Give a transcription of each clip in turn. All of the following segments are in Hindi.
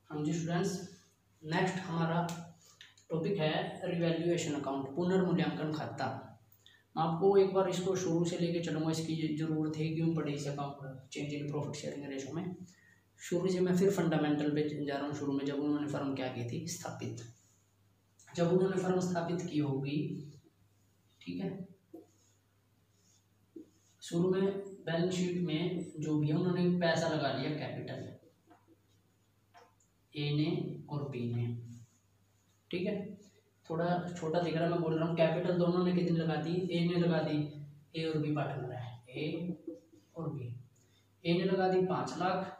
हाँ जी स्टूडेंट्स, नेक्स्ट हमारा टॉपिक है रिवैल्यूएशन अकाउंट, पुनर्मूल्यांकन खाता। मैं आपको एक बार इसको शुरू से लेके चलूँगा, इसकी जरूरत है क्यों पड़े इस account change in profit sharing ratio में। शुरू से मैं फिर फंडामेंटल पे जा रहा हूँ। शुरू में जब उन्होंने फर्म क्या की थी स्थापित, जब उन्होंने फर्म स्थापित की होगी, ठीक है, शुरू में बैलेंस शीट में जो भी है उन्होंने पैसा लगा लिया कैपिटल, ए ने और बी ने, ठीक है। थोड़ा छोटा दिख रहा है, मैं बोल रहा हूँ कैपिटल दोनों ने कितनी लगा दी, ए ने लगा दी, ए और बी पार्टनर है, ए और बी। ए ने लगा दी 5 लाख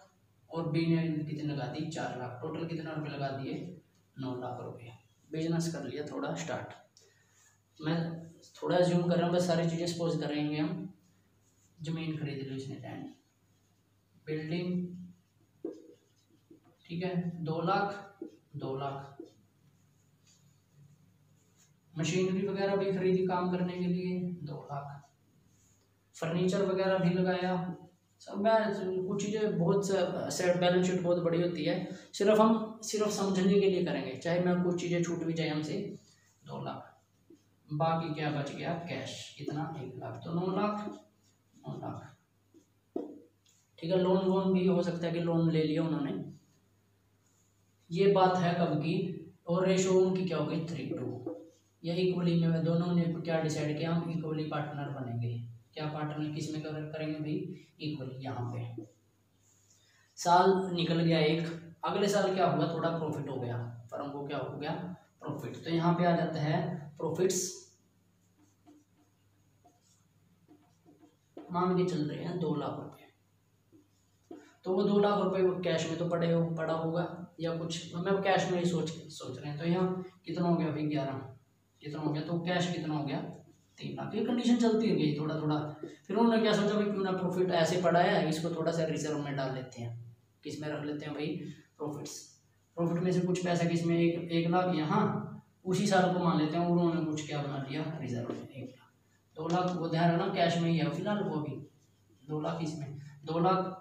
और बी ने कितनी लगा दी 4 लाख। टोटल कितना रुपये लगा दिए 9 लाख रुपये। बिजनेस कर लिया थोड़ा स्टार्ट। मैं थोड़ा ज्यूम कर रहा हूँ, बस सारी चीज़ें सपोज करेंगे हम। जमीन खरीद ली उसने, लैंड, बिल्डिंग, ठीक है, 2 लाख। मशीनरी वगैरह भी खरीदी काम करने के लिए 2 लाख। फर्नीचर वगैरह भी लगाया सब। मैं कुछ चीज़ें बहुत सेट बैलेंस शीट बहुत बड़ी होती है, सिर्फ समझने के लिए करेंगे, चाहे मैं कुछ चीज़ें छूट भी जाए हमसे। 2 लाख, बाकी क्या बच गया कैश, कितना 1 लाख, तो 9 लाख। ठीक है। लोन भी हो सकता है कि लोन ले लिया उन्होंने। ये बात है कब की, और रेशो उनकी क्या हो गई 3:2। या इक्वली में दोनों ने क्या डिसाइड किया, हम इक्वली पार्टनर बनेंगे। क्या पार्टनर किस में करेंगे भाई, इक्वली। यहाँ पे साल निकल गया एक, अगले साल क्या हुआ, थोड़ा प्रॉफिट हो गया फर्म को, क्या हो गया प्रॉफिट। तो यहाँ पे आ जाता है प्रॉफिट्स, मान के चल रहे हैं 2 लाख रुपए। तो वो 2 लाख रुपए कैश में तो पड़ा होगा या कुछ, मैं कैश में ही सोच रहे हैं। तो यहाँ कितना हो गया भाई 11, कितना हो गया, तो कैश कितना हो गया 3 लाख। ये कंडीशन चलती रही थोड़ा। फिर उन्होंने क्या सोचा भाई, क्यों ना प्रॉफिट ऐसे पड़ा है, इसको थोड़ा सा रिजर्व में डाल लेते हैं। किस में रख लेते हैं भाई, प्रॉफिट में से कुछ पैसा किस में, 1 लाख यहाँ उसी साल को मान लेते हैं। उन्होंने कुछ क्या बना लिया रिजर्व में 1 लाख। 2 लाख वो ध्यान रखना कैश में ही है फिलहाल, वो भी 2 लाख इसमें, 2 लाख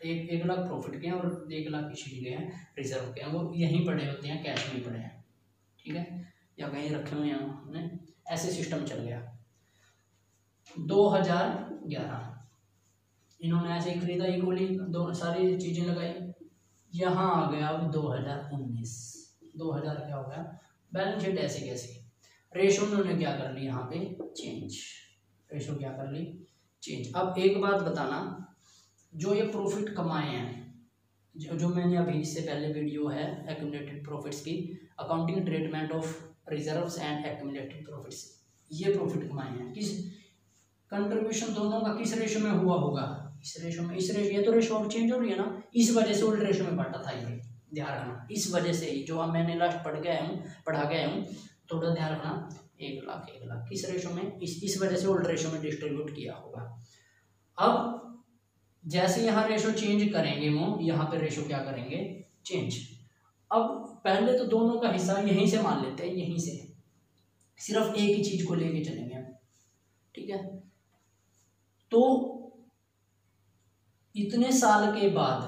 1 लाख प्रॉफिट के हैं और 1 लाख इसी के हैं रिजर्व के हैं। वो यहीं पड़े होते हैं, कैश में ही पड़े हैं, ठीक है, या कहीं रखे हुए हैं हमने। ऐसे सिस्टम चल गया। 2011 इन्होंने ऐसे ही खरीदा इक्वली, दो सारी चीजें लगाई। यहाँ आ गया अब 2019, 2000 क्या हो गया, बैलेंस शीट ऐसे कैसे। रेशो उन्होंने क्या कर ली यहाँ पे चेंज, रेशो क्या कर ली चेंज। अब एक बात बताना, जो ये प्रॉफिट कमाए हैं, जो मैंने अभी इससे पहले वीडियो है एक्यूमुलेटेड प्रॉफिट्स की, accounting treatment of reserves and accumulated profits, ये प्रॉफिट कमाए हैं, किस कंट्रीब्यूशन दोनों का किस रेशो में हुआ होगा, इस रेशो में। ये तो रेशो अब चेंज हो रही है ना, इस वजह से ओल्ड रेशो में बांटा था ये, ध्यान रखना। इस वजह से ही जो अब मैंने लास्ट पढ़ा गया हूँ, थोड़ा ध्यान रखना। 1 लाख किस रेशो में, इस वजह से ओल्ड रेशो में डिस्ट्रीब्यूट किया होगा। अब जैसे यहाँ रेशो चेंज करेंगे, वो यहाँ पे रेशो क्या करेंगे चेंज। अब पहले तो दोनों का हिस्सा यहीं से मान लेते हैं, यहीं से सिर्फ एक ही चीज को लेके चलेंगे, ठीक है। तो इतने साल के बाद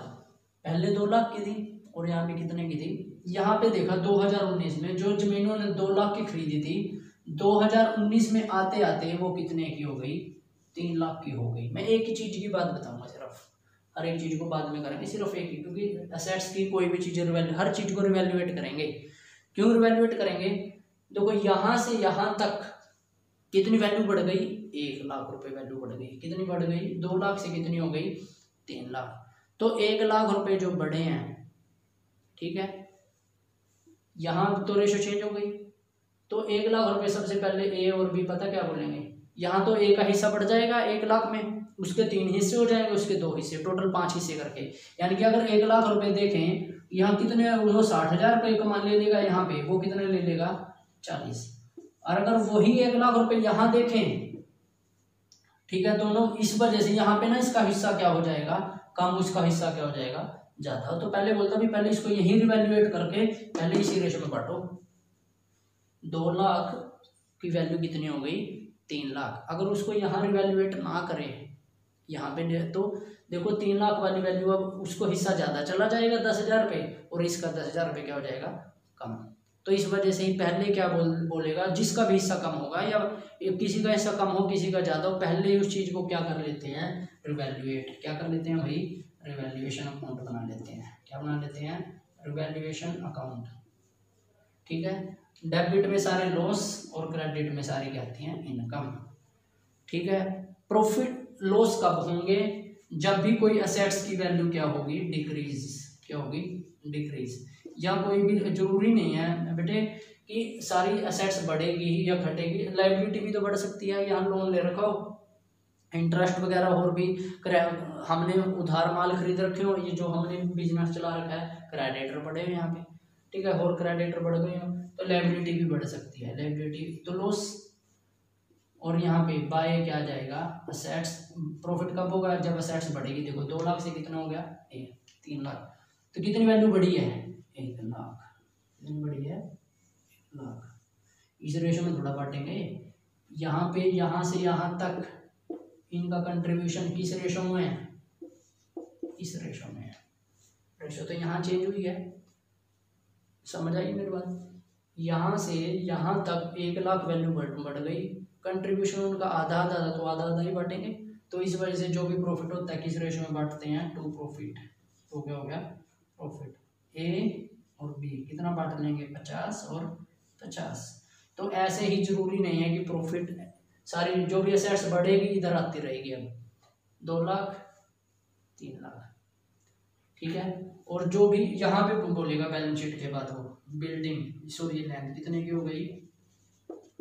पहले 2 लाख की थी और यहाँ पे कितने की थी, यहाँ पे देखा 2019 में जो जमीन उन्होंने 2 लाख की खरीदी थी, 2019 में आते आते वो कितने की हो गई, 3 लाख की हो गई। मैं एक ही चीज की बात बताऊंगा, सिर्फ हर एक चीज को बाद में करेंगे, सिर्फ एक ही, क्योंकि असेट्स की कोई भी चीज हर चीज को रिवैल्यूएट करेंगे। क्यों रिवैल्यूएट करेंगे, देखो यहाँ से यहाँ तक कितनी वैल्यू बढ़ गई, 1 लाख रुपए वैल्यू बढ़ गई। कितनी बढ़ गई, 2 लाख से कितनी हो गई 3 लाख। तो 1 लाख रुपए जो बढ़े हैं, ठीक है, यहाँ तो रेशो चेंज हो गई। तो 1 लाख रुपए सबसे पहले ए और बी पता क्या बोलेंगे, यहाँ तो ए का हिस्सा बढ़ जाएगा 1 लाख में, उसके 3 हिस्से हो जाएंगे, उसके 2 हिस्से, टोटल 5 हिस्से करके। यानी कि अगर 1 लाख रुपए देखें, यहाँ कितने, वो 60,000 रुपये कमा ले लेगा, यहाँ पे वो कितने ले लेगा 40। और अगर वही 1 लाख रुपए यहाँ देखें, ठीक है, दोनों, इस वजह से यहाँ पे ना इसका हिस्सा क्या हो जाएगा कम, उसका हिस्सा क्या हो जाएगा ज्यादा। तो पहले बोलता भी पहले इसको यही रिवैल्यूएट करके पहले इसी रेशो में बांटो। 2 लाख की वैल्यू कितनी हो गई 3 लाख। अगर उसको यहाँ रिवैल्यूएट ना करे यहाँ पे तो देखो 3 लाख वाली वैल्यू अब उसको हिस्सा ज़्यादा चला जाएगा 10,000 पे, और इसका 10,000 पे क्या हो जाएगा, कम। तो इस वजह से ही पहले क्या बोलेगा, जिसका भी हिस्सा कम होगा या किसी का हिस्सा कम हो किसी का ज़्यादा हो, पहले ही उस चीज़ को क्या कर लेते हैं, रिवैल्यूएट। क्या कर लेते हैं भाई, रिवैल्यूएशन अकाउंट बना लेते हैं। क्या बना लेते हैं, रिवैल्यूएशन अकाउंट। ठीक है, डेबिट में सारे लॉस और क्रेडिट में सारी क्या आती हैं, इनकम। ठीक है, प्रॉफिट लॉस कब होंगे, जब भी कोई असेट्स की वैल्यू क्या होगी, डिक्रीज। क्या होगी, डिक्रीज। या कोई भी जरूरी नहीं है बेटे कि सारी असेट्स बढ़ेगी या घटेगी, लायबिलिटी भी तो बढ़ सकती है। यहाँ लोन ले रखा हो, इंटरेस्ट वगैरह और भी हमने उधार माल खरीद रखे हो, ये जो हमने बिजनेस चला रखा है, क्रेडिटर बढ़े हुए यहाँ पे। ठीक है, और क्रेडिटर बढ़ गए हो तो लायबिलिटी भी बढ़ सकती है, लायबिलिटी तो लॉस। और यहाँ पे बाय क्या आ जाएगा, असेट्स। प्रॉफिट कब होगा, जब असेट्स बढ़ेगी। देखो 2 लाख से कितना हो गया, 3 लाख, तो कितनी वैल्यू बढ़ी है, 1 लाख। कितनी बढ़ी है, 1 लाख। इस रेशो में थोड़ा बांटेंगे, यहाँ पे यहाँ से यहाँ तक इनका कंट्रीब्यूशन किस रेशो में है, इस रेशो में है। रेशो तो यहाँ चेंज हुई है, समझ आई मेरी बात। यहाँ से यहाँ तक 1 लाख वैल्यू बढ़ गई, कंट्रीब्यूशन उनका आधा आधा था तो आधा आधा ही बांटेंगे। तो इस वजह से जो भी प्रॉफिट होता है किस रेशो में बांटते हैं, टू प्रॉफिट। तो क्या हो गया, प्रॉफिट ए और बी कितना बांट लेंगे, 50 और 50। तो ऐसे ही जरूरी नहीं है कि प्रॉफिट सारी जो भी असेट्स बढ़ेगी इधर आती रहेगी। अब 2 लाख 3 लाख। ठीक है, और जो भी यहाँ पे बोलेगा बैलेंस शीट के बाद, वो बिल्डिंग सॉरी लैंड कितने की हो गई,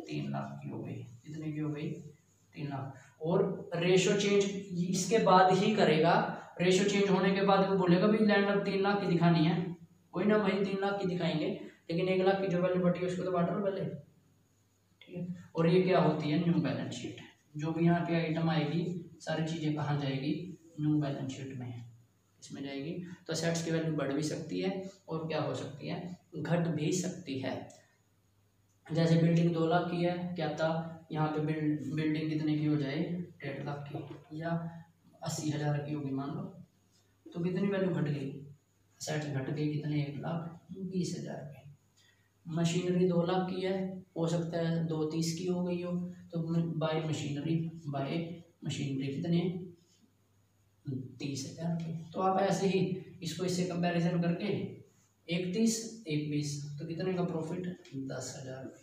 3 लाख की हो गई। कितने की हो गई, 3 लाख। और रेशो चेंज इसके बाद ही करेगा, रेशो चेंज होने के बाद वो बोलेगा भाई लैंड अब 3 लाख की दिखानी है, कोई ना भाई 3 लाख की दिखाएंगे, लेकिन 1 लाख की जो वैल्यू बढ़ी है उसको तो बांट लो पहले। ठीक है, और ये क्या होती है, न्यू बैलेंस शीट। जो भी यहाँ पे आइटम आएगी सारी चीज़ें कहाँ जाएगी, न्यू बैलेंस शीट में, इसमें जाएगी। तो असेट्स की वैल्यू बढ़ भी सकती है और क्या हो सकती है, घट भी सकती है। जैसे बिल्डिंग 2 लाख की है, क्या था यहाँ पे बिल्डिंग कितने की हो जाए, 1.5 लाख की या 80,000 की होगी मान लो, तो कितनी वैल्यू घट गई, असेट्स घट गई कितने, 1,20,000 की। मशीनरी 2 लाख की है, हो सकता है 2,30 की हो गई हो, तो बाय मशीनरी कितने, 30,000 की। तो आप ऐसे ही इसको इससे कंपैरिजन करके 1,30 1,20 तो कितने का प्रॉफिट, 10,000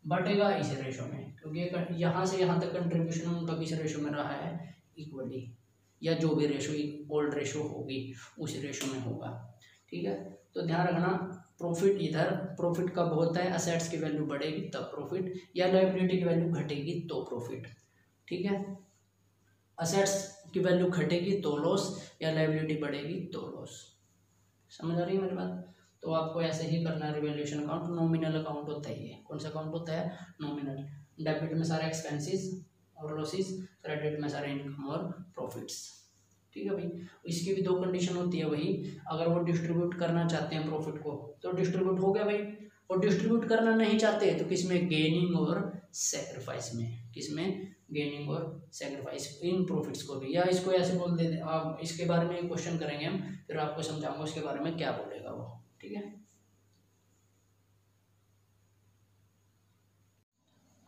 बटेगा इस रेशो में, क्योंकि यहाँ से यहाँ तक कंट्रीब्यूशन उनका किस रेशो में रहा है, इक्वली, या जो भी रेशो ओल्ड रेशो होगी उस रेशो में होगा। ठीक है, तो ध्यान रखना प्रॉफिट इधर, प्रॉफिट कब होता है, असेट्स की वैल्यू बढ़ेगी तब प्रॉफिट, या लायबिलिटी की वैल्यू घटेगी तो प्रॉफिट। ठीक है, असेट्स की वैल्यू घटेगी तो लॉस, या लायबिलिटी बढ़ेगी तो लॉस। समझ आ रही है मेरी बात। तो आपको ऐसे ही करना है रिवैल्यूएशन अकाउंट। नॉमिनल अकाउंट होता है ये, कौन सा अकाउंट होता है, नॉमिनल। डेबिट में सारे एक्सपेंसेस और लॉसेस, क्रेडिट में सारे इनकम और प्रॉफिट्स। ठीक है भाई, इसकी भी 2 कंडीशन होती है वही, अगर वो डिस्ट्रीब्यूट करना चाहते हैं प्रॉफिट को तो डिस्ट्रीब्यूट हो गया भाई, और डिस्ट्रीब्यूट करना नहीं चाहते तो किसमें, गेनिंग और सेक्रीफाइस में, किसमें, गेनिंग और सेक्रीफाइस इन प्रॉफिट्स को भी, या इसको ऐसे बोल देते आप, इसके बारे में क्वेश्चन करेंगे हम, फिर आपको समझाऊंगा उसके बारे में क्या बोलेगा वो। ठीक है,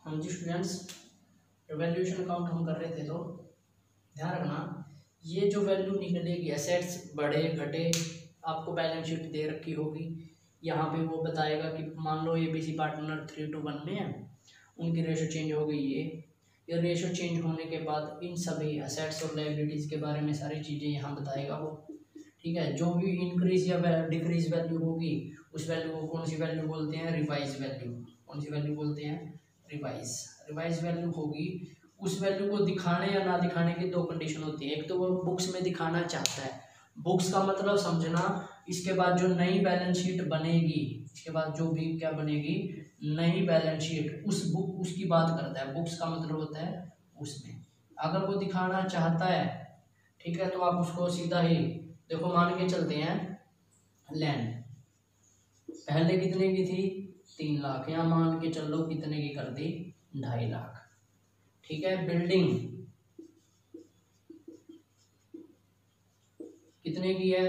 हम जी स्टूडेंट्स रिवैल्यूएशन अकाउंट हम कर रहे थे, तो ध्यान रखना ये जो वैल्यू निकलेगी, एसेट्स बढ़े घटे, आपको बैलेंस शीट दे रखी होगी, यहाँ पे वो बताएगा कि मान लो ABC पार्टनर 3:1 में है, उनकी रेशो चेंज हो गई ये रेशो चेंज होने के बाद इन सभी असेट्स और लायबिलिटीज़ के बारे में सारी चीज़ें यहाँ बताएगा वो। ठीक है, जो भी इंक्रीज या डिक्रीज वैल्यू होगी उस वैल्यू को कौन सी वैल्यू बोलते हैं, रिवाइज वैल्यू। कौन सी वैल्यू बोलते हैं, रिवाइज वैल्यू होगी। उस वैल्यू को दिखाने या ना दिखाने की 2 कंडीशन होती है। एक तो वो बुक्स में दिखाना चाहता है, बुक्स का मतलब समझना, इसके बाद जो नई बैलेंस शीट बनेगी, इसके बाद जो भी क्या बनेगी, नई बैलेंस शीट, उसकी बात करता है। बुक्स का मतलब होता है उसमें, अगर वो दिखाना चाहता है, ठीक है, तो आप उसको सीधा ही देखो, मान के चलते हैं लैंड पहले कितने की थी, 3 लाख, यहाँ मान के चल लो कितने की कर दी, 2.5 लाख। ठीक है, बिल्डिंग कितने की है,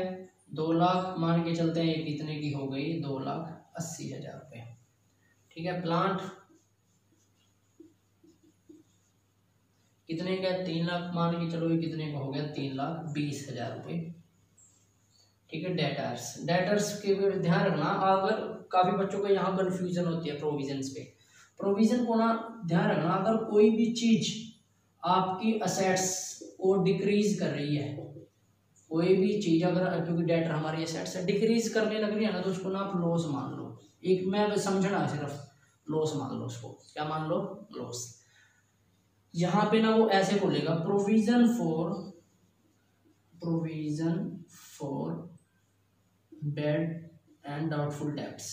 2 लाख मान के चलते हैं, ये कितने की हो गई, 2,80,000 रुपये। ठीक है, प्लांट कितने का, 3 लाख मान के चलो, ये कितने का हो गया, 3,20,000 रुपये। ठीक है, डेटर्स के ध्यान रखना, अगर काफ़ी बच्चों को यहाँ कन्फ्यूजन होती है प्रोविजंस पे। प्रोविजन को ना ध्यान रखना, अगर कोई भी चीज आपकी असेट्स को डिक्रीज कर रही है, कोई भी चीज अगर, क्योंकि डेटर हमारी असेट्स है, डिक्रीज करने लग रही है ना, तो उसको ना आप लॉस मान लो। एक मैं समझना, सिर्फ लॉस मान लो उसको, क्या मान लो, लॉस। यहाँ पे ना वो ऐसे बोलेगा, provision for bad and doubtful debts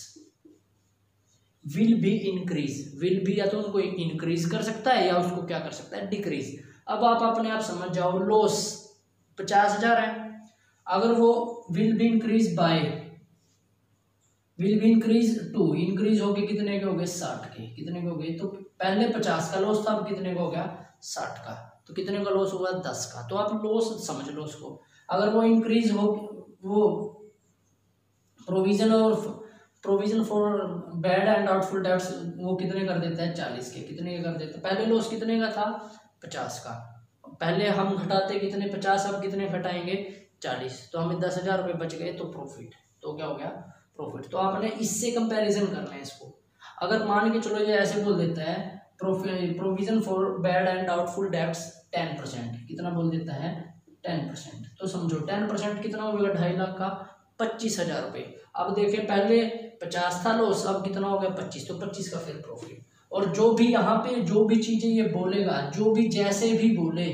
will be increase. Will be या तो उनको इंक्रीज कर सकता है या उसको क्या कर सकता है, डिक्रीज। अब आप अपने आप समझ जाओ, लॉस 50,000 है, अगर वो will be increase by, will be increase to, increase हो गए कितने के हो गए, 60 के, कितने के हो गए, तो पहले 50 का लॉस था, अब कितने का हो गया, 60 का, तो कितने का लॉस हुआ, 10 का। तो आप लॉस समझ लो उसको। अगर वो इंक्रीज हो, वो provision for bad and doubtful debts वो कितने कर देता है, 40 के, कितने का कर देता है, पहले लॉस कितने का था, 50 का, पहले हम घटाते कितने, 50, अब कितने घटाएंगे, 40, तो हमें 10,000 रुपये बच गए, तो प्रॉफिट, तो क्या हो गया, प्रॉफिट। तो आपने इससे कंपैरिजन करना है इसको। अगर मान के चलो ये ऐसे बोल देता है, provision for bad and doubtful debts 10%, कितना बोल देता है, 10%, तो समझो 10% कितना हो गया, 2.5 लाख का 25,000 रुपये। अब देखें, पहले 50 था लॉस, अब कितना हो गया, 25, तो 25 का फिर प्रॉफिट। और जो भी यहाँ पे जो भी चीजें ये बोलेगा, जो भी जैसे भी बोले,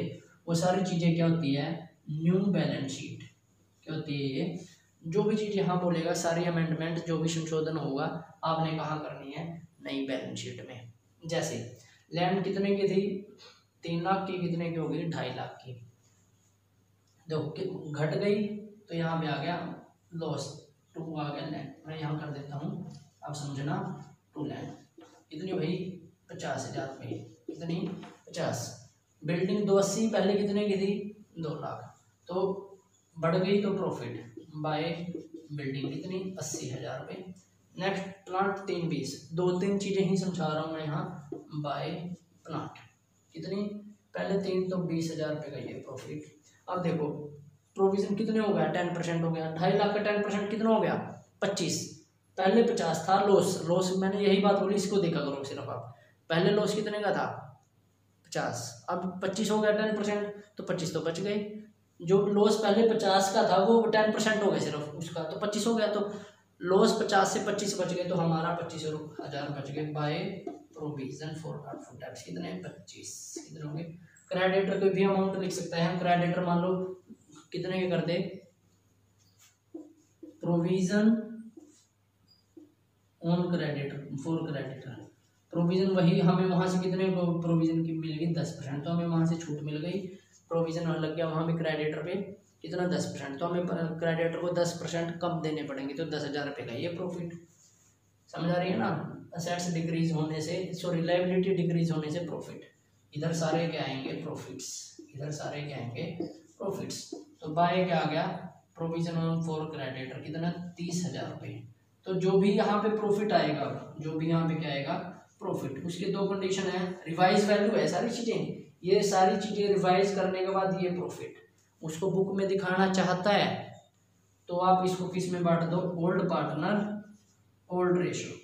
वो सारी चीजें क्या होती है, न्यू बैलेंस शीट, क्या होती है ये, जो भी चीज यहाँ बोलेगा, सारी अमेंडमेंट जो भी संशोधन होगा, आपने कहाँ करनी है, नई बैलेंस शीट में। जैसे लैंड कितने की थी, 3 लाख की, कितने की हो गई, 2.5 लाख की, देखो घट गई, तो यहाँ पे आ गया लॉस, 2 आ गया लैंड, मैं यहाँ कर देता हूँ, अब समझना, 2 लैंड कितनी भाई, 50,000 रुपये, कितनी, 50। बिल्डिंग 280 पहले कितने की थी, 2 लाख, तो बढ़ गई, तो प्रॉफिट बाय बिल्डिंग कितनी, 80,000 रुपये। नेक्स्ट प्लांट 320, 2-3 चीज़ें ही समझा रहा हूँ मैं यहाँ, बाय प्लांट कितनी, पहले 3, तो 20,000 रुपये का ये प्रॉफिट। अब देखो प्रोविजन कितने हो गया, 10% हो गया, 2.5 लाख का 10% कितना हो गया, 25, पहले 50 था लॉस मैंने यही बात बोली, इसको देखा करो सिर्फ आप, पहले लॉस कितने का था, 50, अब 25 हो गया 10%, तो 25 तो बच गए, जो लॉस पहले 50 का था वो 10% हो गया सिर्फ उसका, तो 25 हो गया, तो लॉस 50 से 25 बच गए, तो हमारा 25,000 बच गए by provision for doubtful debts, कितने, 25, कितने होंगे। क्रेडिटर कोई भी अमाउंट लिख सकता है, हम क्रेडिटर मान लो कितने के कर दे, provision on creditor for creditor, provision वही हमें वहां से कितने प्रोविजन की मिल गई, 10%, तो हमें वहां से छूट मिल गई, प्रोविजन लग गया वहां पे क्रेडिटर पे कितना, 10%, तो हमें क्रेडिटर को 10% कम देने पड़ेंगे, तो 10,000 रुपये का ये प्रॉफिट। समझ आ रही है ना, असेट्स डिक्रीज होने से, सॉरी लायबिलिटी डिक्रीज होने से प्रॉफिट, इधर सारे क्या आएंगे, प्रॉफिट्स, इधर सारे क्या आएंगे, प्रॉफिट्स। तो बाय क्या आ गया, प्रोविजन ऑन फॉर क्रेडिटर कितना, 30,000 रुपये। तो जो भी यहाँ पे प्रॉफिट आएगा, जो भी यहाँ पे क्या आएगा, प्रॉफिट, उसके 2 कंडीशन है, रिवाइज वैल्यू है, सारी चीजें, ये सारी चीजें रिवाइज करने के बाद ये प्रॉफिट उसको बुक में दिखाना चाहता है, तो आप इसको किस में बांट दो, old partner old ratio,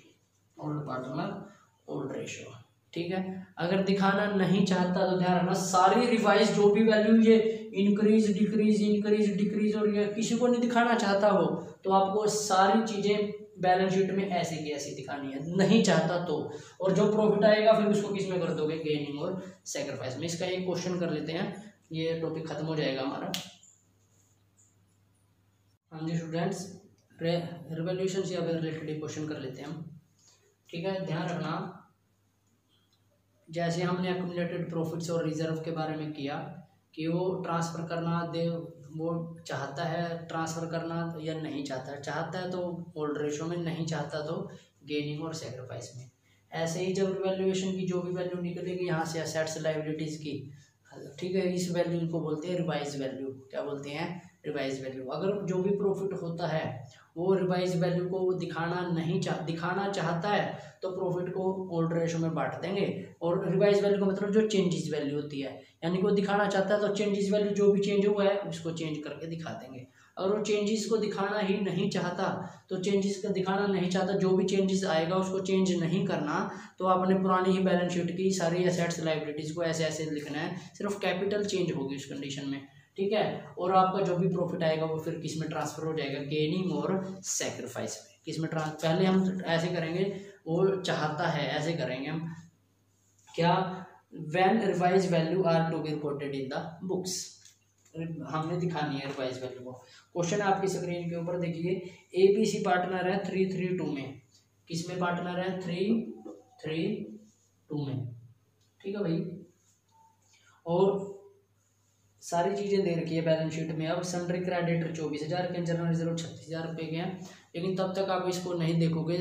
old partner old ratio, ठीक है। अगर दिखाना नहीं चाहता तो ध्यान रखना, सारी रिवाइज जो भी वैल्यू ये इंक्रीज डिक्रीज और ये किसी को नहीं दिखाना चाहता हो, तो आपको सारी चीजें बैलेंस शीट में ऐसे की ऐसी दिखानी है, नहीं चाहता तो। और जो प्रॉफिट आएगा फिर उसको किस में कर दोगे, गेनिंग और सैक्रिफाइस में। इसका एक क्वेश्चन कर लेते हैं, ये टॉपिक खत्म हो जाएगा हमारा। हाँ जी स्टूडेंट्स, रिवॉल्यूशन से अगर रिलेटेड क्वेश्चन कर लेते हैं हम, ठीक है। ध्यान रखना, जैसे हमने एक्यूमुलेटेड प्रॉफिट्स और रिजर्व के बारे में किया कि वो ट्रांसफ़र करना दे, वो चाहता है ट्रांसफ़र करना या नहीं चाहता है, चाहता है तो ओल्ड रेशो में, नहीं चाहता तो गेनिंग और सैक्रिफाइस में। ऐसे ही जब रिवैल्यूएशन की जो भी वैल्यू निकलेगी यहाँ से असेट्स लायबिलिटीज़ की, ठीक है, इस वैल्यू को बोलते हैं रिवाइज वैल्यू। क्या बोलते हैं? Revise value. अगर जो भी प्रॉफिट होता है वो रिवाइज वैल्यू को दिखाना चाहता है तो प्रॉफिट को ओल्ड रेशो में बांट देंगे। और रिवाइज वैल्यू का मतलब जो चेंजेस वैल्यू होती है, यानी कि वो दिखाना चाहता है तो चेंजेस वैल्यू जो भी चेंज हुआ है उसको चेंज करके दिखा देंगे। अगर वो चेंजेस को दिखाना ही नहीं चाहता तो चेंजेस का दिखाना नहीं चाहता, जो भी चेंजेस आएगा उसको चेंज नहीं करना, तो आपने पुरानी ही बैलेंस शीट की सारी एसेट्स लायबिलिटीज को ऐसे ऐसे लिखना है, सिर्फ कैपिटल चेंज होगी उस कंडीशन में। ठीक है, और आपका जो भी प्रॉफिट आएगा वो फिर किस में ट्रांसफर हो जाएगा? गेनिंग और सैक्रिफाइस में। किस में पहले हम ऐसे करेंगे, वो चाहता है ऐसे करेंगे हम क्या, when revise value are to be reported in the books, हमने दिखानी है रिवाइज वैल्यू को। क्वेश्चन आपकी स्क्रीन के ऊपर देखिए, एबीसी पार्टनर है 332 में, किस में पार्टनर है? 332 में। ठीक है भाई, और सारी चीजें दे रखी है बैलेंस शीट में। अब सन्ड्री क्रेडिटर 24,000 के, जनरल रिजर्व 36,000 रुपये के हैं, लेकिन तब तक आप इसको नहीं देखोगे,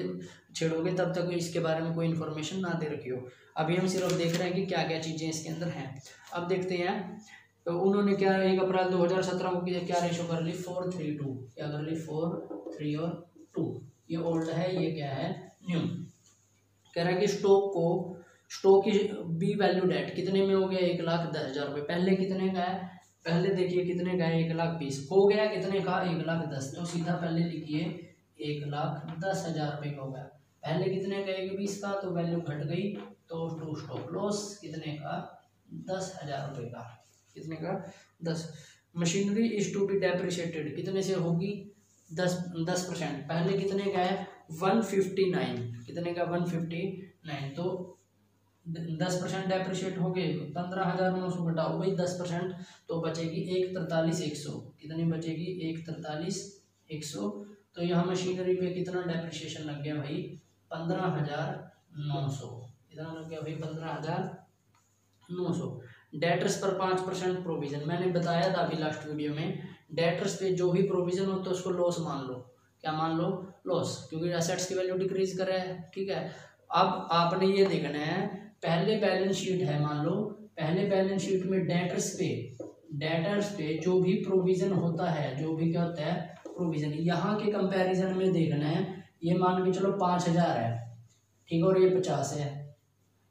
छेड़ोगे, तब तक इसके बारे में कोई इन्फॉर्मेशन ना दे रखी हो। अभी हम सिर्फ देख रहे हैं कि क्या क्या चीज़ें इसके अंदर हैं। अब देखते हैं तो उन्होंने क्या 1 अप्रैल 2017 को क्या रेशो कर ली? 4:3:2। क्या कर ली? 4:3 और 2। ये ओल्ड है, ये क्या है? न्यू। कह रहा है कि स्टॉक की बी वैल्यू डेट कितने में हो गया? 1,10,000 रुपये। पहले कितने का है? पहले देखिए कितने का है? 1,20,000 हो गया। कितने का? 1,10,000। तो सीधा पहले लिखिए 1,10,000 रुपये का हो गया। पहले कितने का? 1,20,000 का, तो वैल्यू घट गई, तो टू स्टॉक लॉस कितने का? 10,000 रुपये का। कितने का? 10। Machinery is to be depreciated कितने से होगी? 10%। पहले कितने का है? 159। कितने का? 159। तो 10% डेप्रिशिएट हो गए, 15,900 घटाओ भाई 10%, तो बचेगी 1,43,100। कितनी बचेगी? 1,43,100। तो यहाँ मशीनरी पे कितना डेप्रिशिएशन लग गया भाई? 15,900। कितना लग गया भाई? 15,900। डेटर्स पर 5% प्रोविजन, मैंने बताया था अभी लास्ट वीडियो में, डेटर्स पे जो भी प्रोविजन हो तो उसको लॉस मान लो। क्या मान लो? लॉस, क्योंकि एसेट्स की वैल्यू डिक्रीज कर रहा है। ठीक है, अब आपने ये देखना है, पहले बैलेंस शीट है, मान लो पहले बैलेंस शीट में डेटर्स पे जो भी प्रोविजन होता है, जो भी क्या होता है? प्रोविजन। यहाँ के कंपैरिजन में देखना है, ये मान के चलो 5,000 है, ठीक है, और ये 50 है,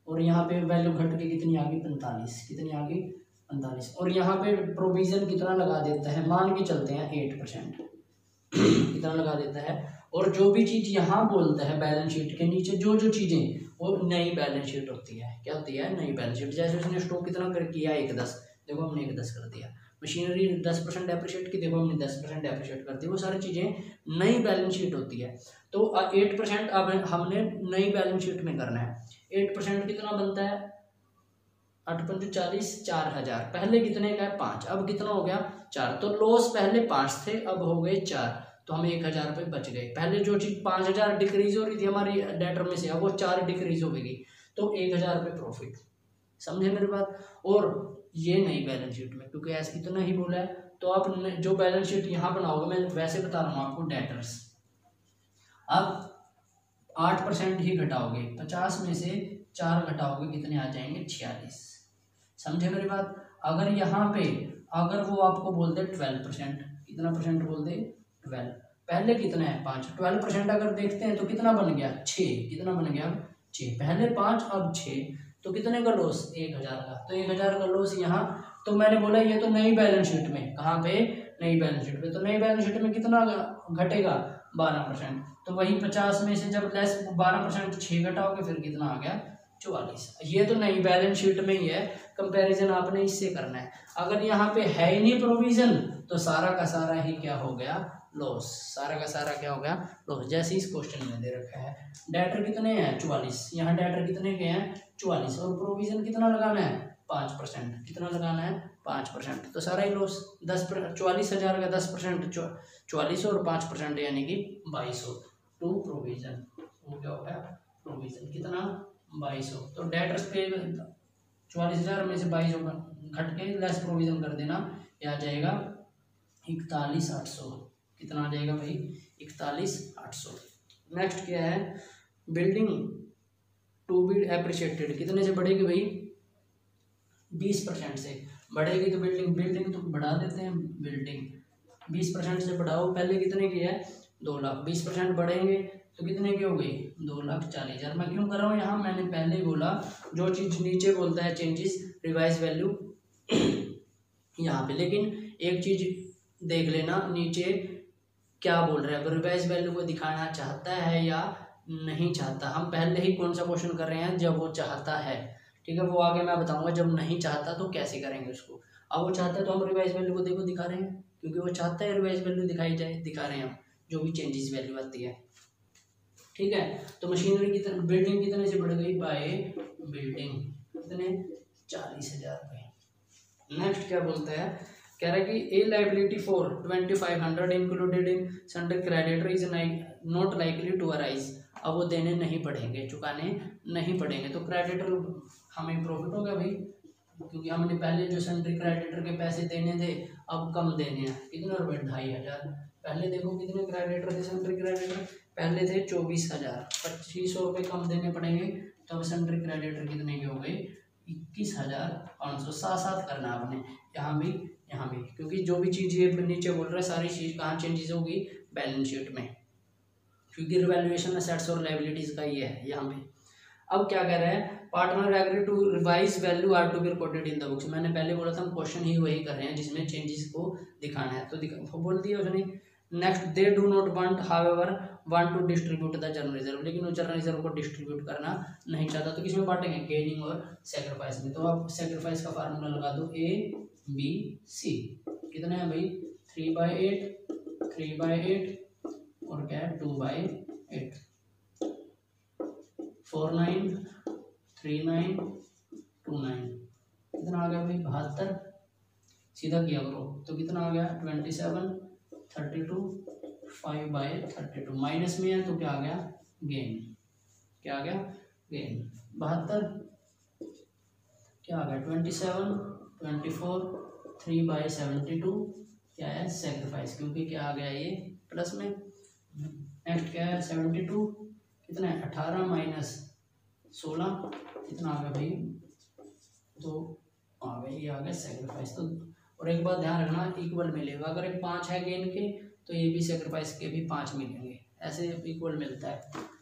और यहाँ पे वैल्यू घट के कितनी आ गई? 45। कितनी आ गई? 45। और यहाँ पे प्रोविजन कितना लगा देता है? मान के चलते हैं 8%। कितना लगा देता है? और जो भी चीज यहाँ बोलता है बैलेंस शीट के नीचे, जो चीजें, वो नई बैलेंस शीट होती है। क्या होती है? नई बैलेंस शीट। जैसे उसने स्टॉक कितना कर किया? 1,10, देखो हमने 1,10 कर दिया। मशीनरी 10% डेप्रिशिएट की, देखो हमने 10% डेप्रिशिएट कर दी। वो सारी चीजें नई बैलेंस शीट होती है। तो 8% अब हमने नई बैलेंस शीट में करना है। 8% कितना बनता है? 8×5 = 40, 4,000। पहले कितने का है? 5। अब कितना हो गया? 4। तो लॉस पहले 5 थे, अब हो गए 4, तो हमें 1,000 रुपये बच गए। पहले जो चीज 5,000 डिक्रीज हो रही थी हमारी डेटर में से, अब वो 4 डिक्रीज हो गई, तो 1,000 रुपये प्रॉफिट। समझे मेरी बात? और ये नई बैलेंस शीट में, क्योंकि ऐसा इतना ही बोला है, तो आप जो बैलेंस शीट यहाँ बनाओगे, मैं वैसे बता रहा हूँ आपको, डेटर्स अब 8% ही घटाओगे, 50 में से 4 घटाओगे, कितने आ जाएंगे? 46। समझे मेरी बात? अगर यहाँ पे अगर वो आपको बोलते 12%, कितना परसेंट बोलते? 12। पहले कितना है? 5। 12% अगर देखते हैं तो कितना बन गया? 6। कितना बन गया? 6। पहले 5, अब 6, तो कितने का लॉस? 1,000 का। तो 1,000 का लॉस यहाँ, तो मैंने बोला ये तो नई बैलेंस शीट में, कहाँ पे? नई बैलेंस शीट पे। तो नई बैलेंस शीट में कितना घटेगा? 12%। तो वही 50 में से जब लेस 12% 6 घटाओगे, फिर कितना आ गया? 44। ये तो नई बैलेंस शीट में ही है, कंपैरिजन आपने इससे करना है। अगर यहाँ पे है ही नहीं प्रोविजन, तो सारा का सारा ही क्या हो गया? लॉस। सारा का सारा क्या हो गया? लॉस। जैसे इस क्वेश्चन में दे रखा है, डेटर कितने हैं? 44। यहाँ डेटर कितने के हैं? 44। और प्रोविजन कितना लगाना है? 5%। कितना लगाना है? 5%। तो सारा ही लॉस। 44,000 का 10% 44, और 5% यानी कि 2,200 टू प्रोविजन। वो क्या हो गया? प्रोविजन। कितना? 2,200। तो डेटर्स पे 44,000 में से 2,200 घट के लेस प्रोविजन कर देना, यह आ जाएगा 41,800। कितना आ जाएगा भाई? 41,800। नेक्स्ट क्या है? बिल्डिंग टू बी एप्रिशिएटेड कितने से बढ़ेगी भाई? 20% से। बढ़ेगी तो बिल्डिंग तो बढ़ा देते हैं, बिल्डिंग 20% से बढ़ाओ, पहले कितने की है 2 लाख, 20% बढ़ेंगे तो कितने की हो गई 2,40,000। मैं क्यों कर रहा हूँ यहाँ, मैंने पहले ही बोला जो चीज़ नीचे बोलता है चेंजेस रिवाइज वैल्यू यहाँ पे, लेकिन एक चीज़ देख लेना नीचे क्या बोल रहा है, रिवाइज वैल्यू को दिखाना चाहता है या नहीं चाहता। हम पहले ही कौन सा क्वेश्चन कर रहे हैं, जब वो चाहता है, ठीक है, वो आगे मैं बताऊंगा जब नहीं चाहता तो कैसे करेंगे उसको। अब वो चाहता है तो हम रिवाइज वैल्यू को देखो दिखा रहे हैं, क्योंकि वो चाहता है रिवाइज वैल्यू दिखाई जाए, दिखा रहे हैं हम जो भी चेंजेस वैल्यू आती है, ठीक है। तो मशीनरी की तरह बिल्डिंग कितने से बढ़ गई, बाय बिल्डिंग कितने 40,000 रुपये। नेक्स्ट क्या बोलता है, कह रहा है कि a liability for 2,500 included in sundry creditor is not likely to arise. अब वो देने नहीं पड़ेंगे, चुकाने नहीं पड़ेंगे, तो क्रेडिटर हमें प्रॉफिट हो गया भाई, क्योंकि हमने पहले जो सन्ड्री क्रेडिटर के पैसे देने थे अब कम देने हैं, कितने रुपये 2,500। पहले देखो कितने क्रेडिटर थे सन्ड्री क्रेडिटर, पहले थे 24,000, 2,500 रुपये कम देने पड़ेंगे, तो अब सन्ड्री क्रेडिटर कितने के हो गए 21,500। साथ साथ करना आपने यहाँ भी, क्योंकि जो भी चीज़ ये नीचे बोल रहा है सारी चीज़ कहाँ चेंजेस होगी, बैलेंस शीट में, क्योंकि रिवैल्यूएशन एसेट्स और लायबिलिटीज का ही है यहाँ पे। अब क्या कह रहे हैं, partner agree to revise value are to be recorded in the books. मैंने पहले बोला था हम क्वेश्चन ही वही कर रहे हैं जिसमें चेंजेस को दिखाना है, तो बोल दिया उसने। Next, they do not want however want to distribute the general reserve, लेकिन वो जनरल रिजर्व को डिस्ट्रीब्यूट करना नहीं चाहता, तो किसमें बांटेंगे, गेनिंग और सेक्रीफाइस में। तो आप सेक्रीफाइस का फार्मूला लगा दो, ABC कितने हैं भाई 3/8, 3/8 और क्या है 2/8, 4,9, 3,929 कितना आ गया भाई 72, सीधा किया करो तो कितना आ गया 27, 32, 5/32, माइनस में है तो क्या आ गया गेन, क्या आ गया गेन 72, क्या आ गया 27, 24, 3/72 क्या है सेक्रीफाइस, क्योंकि क्या आ गया ये प्लस में। नेक्स्ट क्या है 72, कितना है 18 माइनस 16 कितना आ गया भाई, तो आ गया ये आ गया सेक्रीफाइस। तो और एक बात ध्यान रखना इक्वल मिलेगा, अगर एक 5 है गेन के तो ये भी सेक्रीफाइस के भी 5 मिलेंगे, ऐसे इक्वल मिलता है।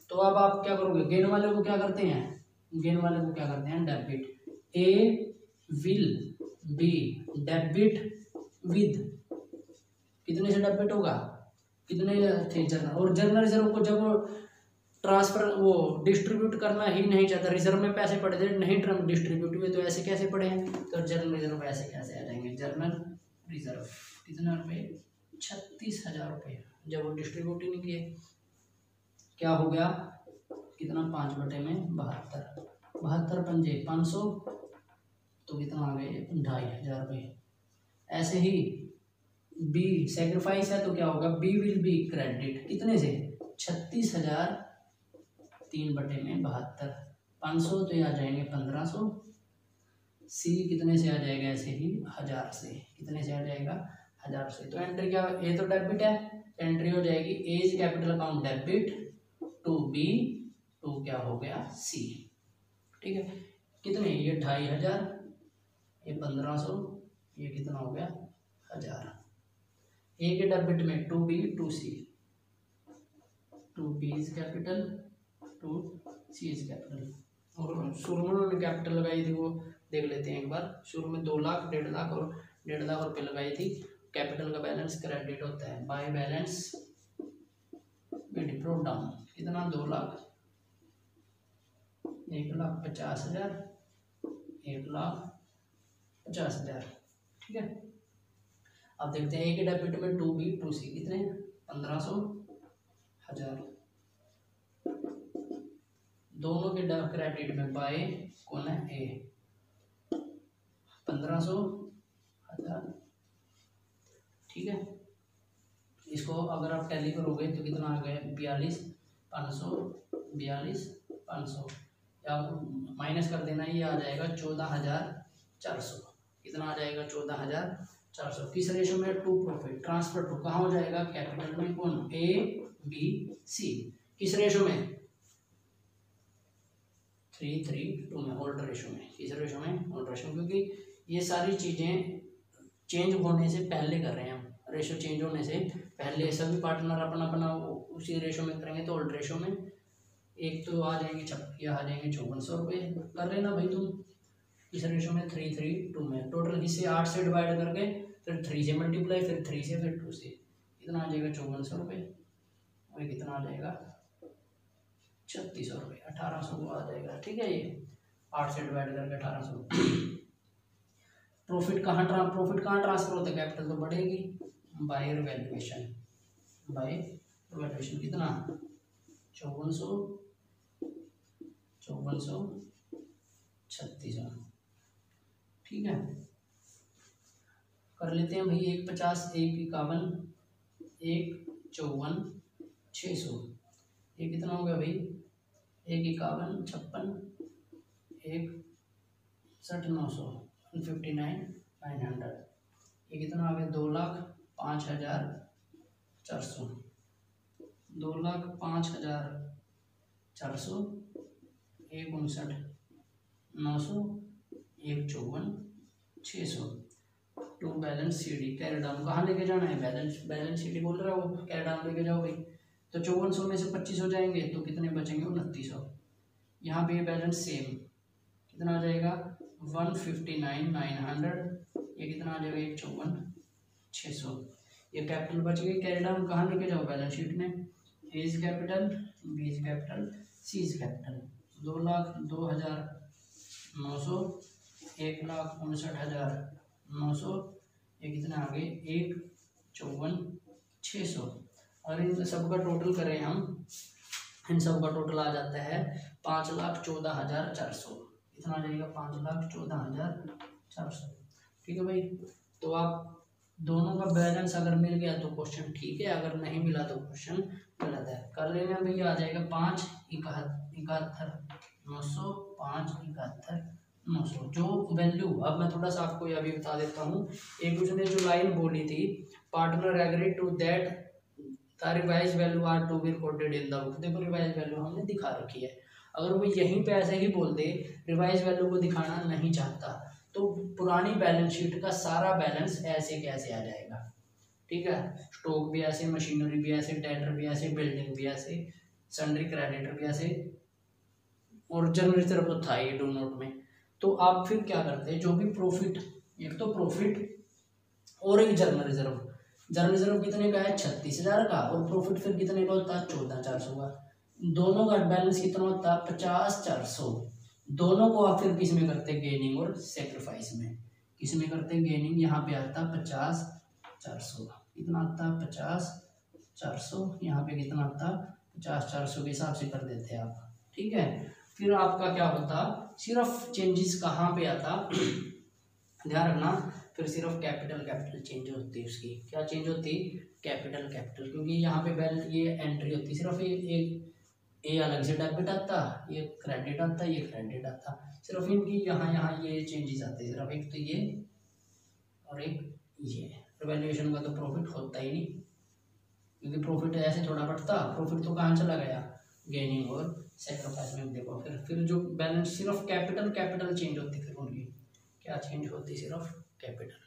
तो अब आप क्या करोगे, गेन वाले को क्या करते हैं, गेन वाले को क्या करते हैं debit, A will be debit with, कितने से डेबिट होगा, कितने थे जर्नल, और जर्नल रिजर्व को जब ट्रांसफर वो डिस्ट्रीब्यूट करना ही नहीं चाहता, रिजर्व में पैसे पड़े थे नहीं डिस्ट्रीब्यूट हुए, तो ऐसे कैसे पड़े हैं, तो जर्नल रिजर्व ऐसे कैसे आ जाएंगे, जर्नल रिजर्व कितना रुपये 36,000 रुपये, जब वो डिस्ट्रीब्यूट ही नहीं किए, क्या हो गया कितना 5/72, 72 पंजे 500, तो कितना आ गए 2,500 रुपये। ऐसे ही बी सेक्रीफाइस है तो क्या होगा, बी विल बी क्रेडिट कितने से 36,000, 3/72, 500 तो ये आ जाएंगे 1,500, सी कितने से आ जाएगा ऐसे ही 1,000 से, कितने से आ जाएगा 1,000 से। तो एंट्री क्या, ए तो डेबिट है, एंट्री हो जाएगी as capital account debit to B to क्या हो गया सी, ठीक है। कितने ये 2,500, ये 1,500, ये कितना हो गया 1,000, ए के डेबिट में to B to C, to B is capital to C is capital, और शुरू में उन्होंने कैपिटल लगाई थी वो देख लेते हैं एक बार। शुरू में 2 लाख 1.5 लाख और 1.5 लाख रुपये लगाई थी, कैपिटल का बैलेंस क्रेडिट होता है बाय बैलेंस विड्रॉ डाउन, कितना 2 लाख 1,50,000, 1,50,000, ठीक है। अब देखते हैं ए के डेबिट में टू बी टू सी कितने 1,500, 1,000, दोनों के क्रेडिट में बाय कौन है ए 1,500, 1,000, ठीक है। इसको अगर आप टैली करोगे तो कितना आ गया 42,500, 42,500, या माइनस कर देना ये आ जाएगा 14,400, कितना आ जाएगा 14,400। किस रेशो में, टू प्रॉफिट ट्रांसफर टू कहाँ हो जाएगा कैपिटल में, कौन ए बी सी, किस रेशो में 3:3:2 में, होल्ड रेशो में, किस रेशो में होल्ड रेशो, क्योंकि ये सारी चीज़ें चेंज होने से पहले कर रहे हैं हम, रेशो चेंज होने से पहले सभी पार्टनर अपना अपना उसी रेशो में करेंगे। तो ओल्ड रेशो में एक तो आ जाएंगे 56, आ जाएंगे 5400 रुपये। कर लेना भाई तुम इस रेशो में 3:3:2 में। टोटल इसे 8 से डिवाइड करके फिर 3 से मल्टीप्लाई, फिर 3 से, फिर 2 से, कितना आ जाएगा 5400 रुपये। और कितना आ जाएगा 3600 रुपये, 1800 को आ जाएगा। ठीक है, ये 8 से डिवाइड करके 1800। प्रॉफिट कहाँ ट्रांसफर होता है? कैपिटल तो बढ़ेगी बाय वैल्यूएशन, कितना 5400, 3600। ठीक है, कर लेते हैं भाई। 150, 151, 154, 600। ये कितना हो गया भाई? 151, 56, 160, 900, 159,900। ये कितना आ गया? 2,05,400, 2,05,400, 159,900, 154,600। To balance CD carry down. कहाँ लेके जाना है? बैलेंस CD बोल रहा है वो, कैरी डाउन लेके जाओ भाई। तो 5400 में से 25 हो जाएंगे तो कितने बचेंगे? 2900। यहाँ पे बैलेंस सेम, कितना आ जाएगा? 159,900। ये कितना आ जाएगा? 154,600। ये कैपिटल बच गई। कैरी डाउन कहाँ लेके जाओ? बैलेंस शीट में। A is capital, B is capital, C is capital. 2,02,900, 1,59,900। ये कितना आ गए? 154,600। और इन सबका टोटल करें हम, इन सबका टोटल आ जाता है 5,14,400। कितना आ जाएगा? 5,14,400। ठीक है भाई। तो आप दोनों का बैलेंस अगर मिल गया तो क्वेश्चन ठीक है, अगर नहीं मिला तो क्वेश्चन गलत है। कर लेना भैया। आ जाएगा 5,71,900, 5,71,900। जो वैल्यू, अब मैं थोड़ा सा आपको यह भी बता देता हूँ। एक उसने जो लाइन बोली थी, partner agree to that the revise value are to be recorded in the book. देखो रिवाइज वैल्यू हमने दिखा रखी है। अगर वो यहीं पे ऐसे ही बोल दे, रिवाइज वैल्यू को दिखाना नहीं चाहता, तो पुरानी बैलेंस शीट का सारा बैलेंस ऐसे कैसे आ जाएगा? ठीक है, स्टॉक भी ऐसे, मशीनरी भी ऐसे, डेटर भी ऐसे, बिल्डिंग भी ऐसे, सन्ड्री क्रेडिटर भी ऐसे, और जनरल रिजर्व तो था ये डू नोट में। तो आप फिर क्या करते हैं? जो भी प्रॉफिट, एक तो प्रॉफिट और एक जर्नल रिजर्व। जर्नल रिजर्व कितने का है? 36,000 का। और प्रॉफिट फिर कितने का होता है? 14,400 का। दोनों का बैलेंस कितना होता है? 50,400। दोनों को आप फिर किस में करते हैं? गेनिंग और सेक्रीफाइस में। किस में करते हैं? गेनिंग। यहाँ पे आता है 50,400। कितना आता है? 50,400। यहाँ पे कितना आता है? 50,400 के हिसाब से कर देते हैं आप। ठीक है, फिर आपका क्या होता? सिर्फ चेंजेस कहाँ पे आता? ध्यान रखना, फिर सिर्फ कैपिटल चेंज होती है उसकी। क्या चेंज होती? कैपिटल। क्योंकि यहाँ पे ये एंट्री होती, सिर्फ ये अलग से डेबिट आता, ये क्रेडिट आता, ये क्रेडिट आता। सिर्फ इनकी यहाँ ये चेंजेस आते हैं, सिर्फ एक तो ये और एक ये। रिवैल्यूएशन का तो प्रॉफिट होता ही नहीं, क्योंकि प्रॉफिट ऐसे थोड़ा बढ़ता। प्रॉफिट तो कहाँ चला गया? गेनिंग और सेक्रीफाइस में। देखो फिर जो बैलेंस, सिर्फ कैपिटल चेंज होती, फिर उनकी क्या चेंज होती? सिर्फ कैपिटल।